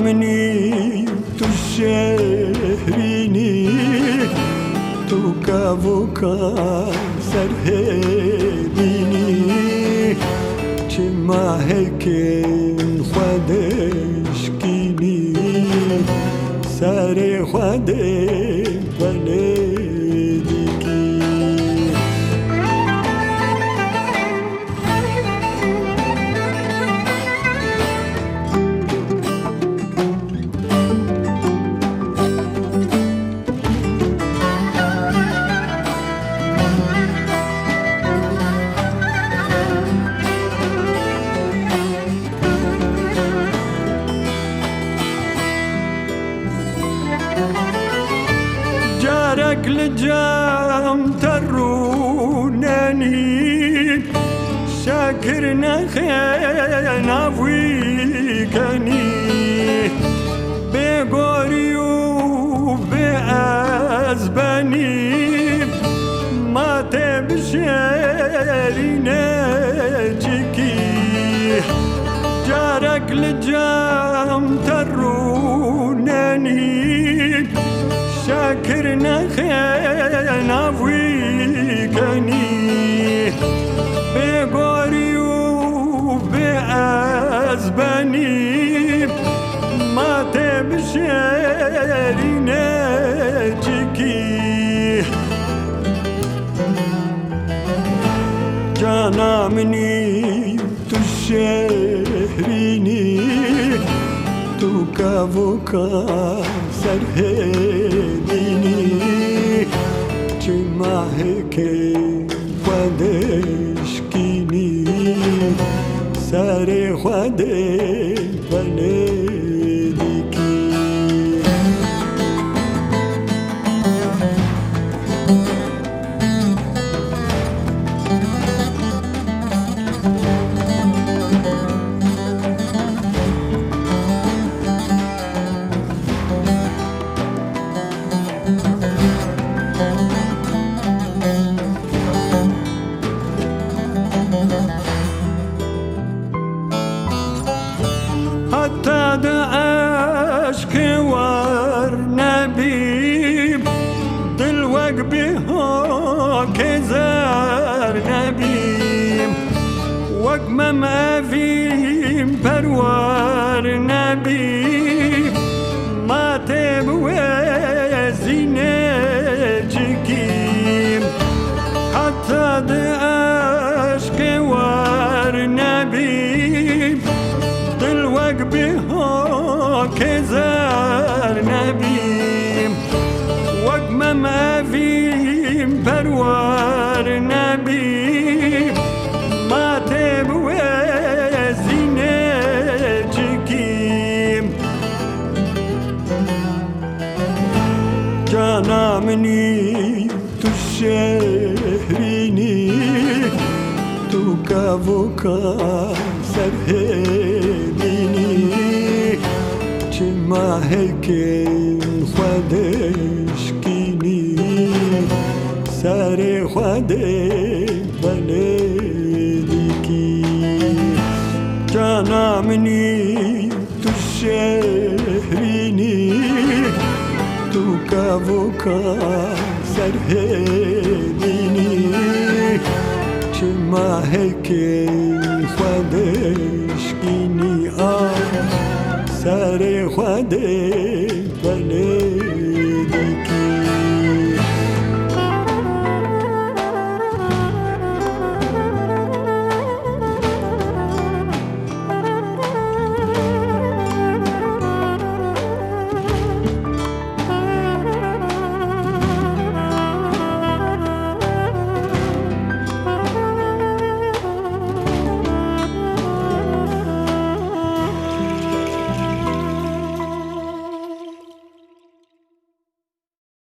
منی تو شهرینی تو کاوکا سرهدینی چه محکن خودش کینی سر خوده لجام ترونني شاكر نخين عفويكني بقوري وبأزباني ما تبشري نجيكي جارك لجام ترونني شاكر نخين عفويكني بقوري وبأزباني ما تبشري نجيكي جانا مني تشهريني تو کاوکا سرهدینی چه محکه خودش کینی سر خوده بندگی حتى ده عشق ور نبيب دلوق بها كزار نبيب وقم ما فيم پروار نبيب ما تبوزي نجيكيم حتى ده عشق ور نبيب دلوق بها كزار نبيم وقم ما فيم پروار نبيم ما تبوزي نجيكيم جانا مني تشهريني تو کاوکا سرهدینی چه ماهك خودش کینی سر خود بلدی کی جانمنی تو شهرینی تو کاوکا سرهدینی چه ماهک خودش کینی سر خود بلدی کی